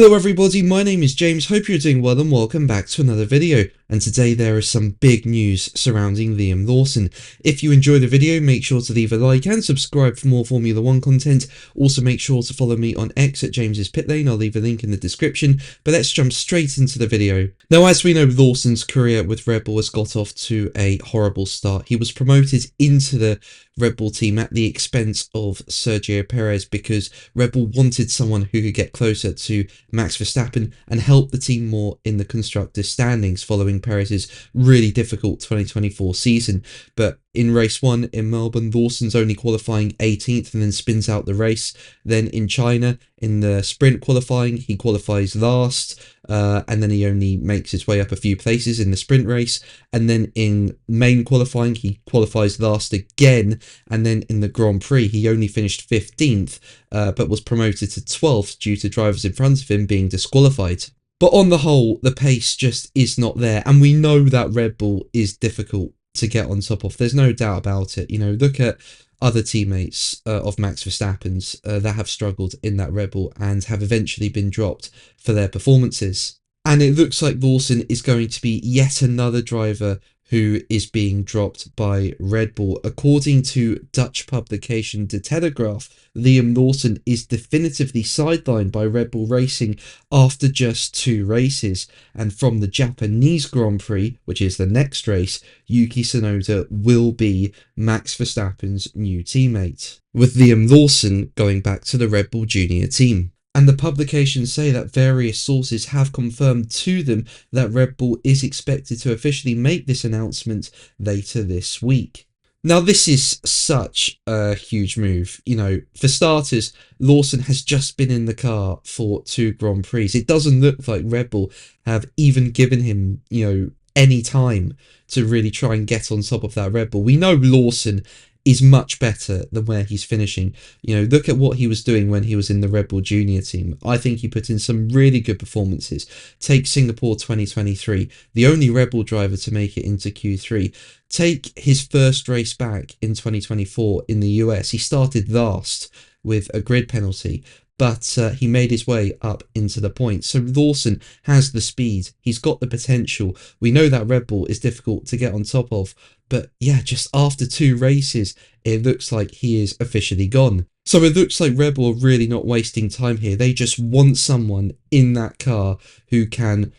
Hello everybody, my name is James, hope you're doing well and welcome back to another video. And today there is some big news surrounding Liam Lawson. If you enjoy the video, make sure to leave a like and subscribe for more Formula 1 content. Also make sure to follow me on X at James's Pit Lane, I'll leave a link in the description. But let's jump straight into the video. Now, as we know, Lawson's career with Red Bull has got off to a horrible start. He was promoted into the Red Bull team at the expense of Sergio Perez because Red Bull wanted someone who could get closer to Max Verstappen and help the team more in the constructors' standings following Perez's really difficult 2024 season. But in race 1 in Melbourne, Lawson's only qualifying 18th and then spins out the race. Then in China, in the sprint qualifying, he qualifies last, and then he only makes his way up a few places in the sprint race. And then in main qualifying, he qualifies last again. And then in the Grand Prix, he only finished 15th, but was promoted to 12th due to drivers in front of him being disqualified. But on the whole, the pace just is not there. And we know that Red Bull is difficult to get on top of. There's no doubt about it. You know, look at other teammates of Max Verstappen's that have struggled in that Red Bull and have eventually been dropped for their performances. And it looks like Lawson is going to be yet another driver who is being dropped by Red Bull. According to Dutch publication De Telegraaf, Liam Lawson is definitively sidelined by Red Bull Racing after just 2 races. And from the Japanese Grand Prix, which is the next race, Yuki Tsunoda will be Max Verstappen's new teammate, with Liam Lawson going back to the Red Bull Junior team. And the publications say that various sources have confirmed to them that Red Bull is expected to officially make this announcement later this week. Now, this is such a huge move. You know, for starters, Lawson has just been in the car for 2 Grand Prix. It doesn't look like Red Bull have even given him, any time to really try and get on top of that Red Bull. We know Lawson is much better than where he's finishing. Look at what he was doing when he was in the Red Bull Junior team. I think he put in some really good performances. Take Singapore 2023, the only Red Bull driver to make it into Q3. Take his first race back in 2024 in the US. He started last with a grid penalty, but he made his way up into the points. So Lawson has the speed. He's got the potential. We know that Red Bull is difficult to get on top of. But yeah, just after 2 races, it looks like he is officially gone. So it looks like Red Bull are really not wasting time here. They just want someone in that car who can,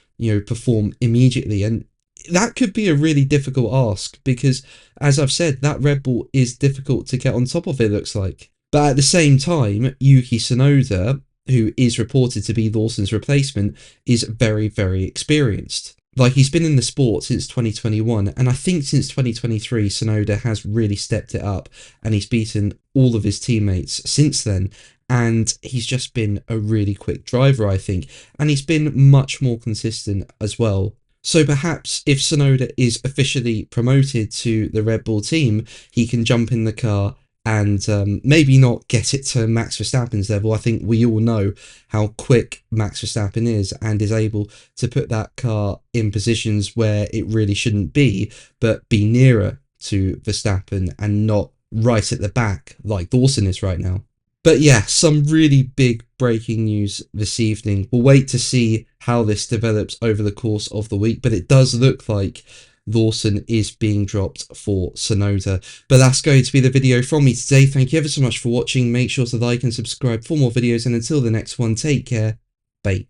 perform immediately. And that could be a really difficult ask because, as I've said, that Red Bull is difficult to get on top of, it looks like. But at the same time, Yuki Tsunoda, who is reported to be Lawson's replacement, is very, very experienced. Like, he's been in the sport since 2021, and I think since 2023, Tsunoda has really stepped it up, and he's beaten all of his teammates since then, and he's just been a really quick driver, I think, and he's been much more consistent as well. So perhaps if Tsunoda is officially promoted to the Red Bull team, he can jump in the car and maybe not get it to Max Verstappen's level. I think we all know how quick Max Verstappen is and is able to put that car in positions where it really shouldn't be, but be nearer to Verstappen and not right at the back like Lawson is right now. But yeah, some really big breaking news this evening. We'll wait to see how this develops over the course of the week, but it does look like Lawson is being dropped for Tsunoda. But that's going to be the video from me today. Thank you ever so much for watching. Make sure to like and subscribe for more videos, and until the next one, take care. Bye.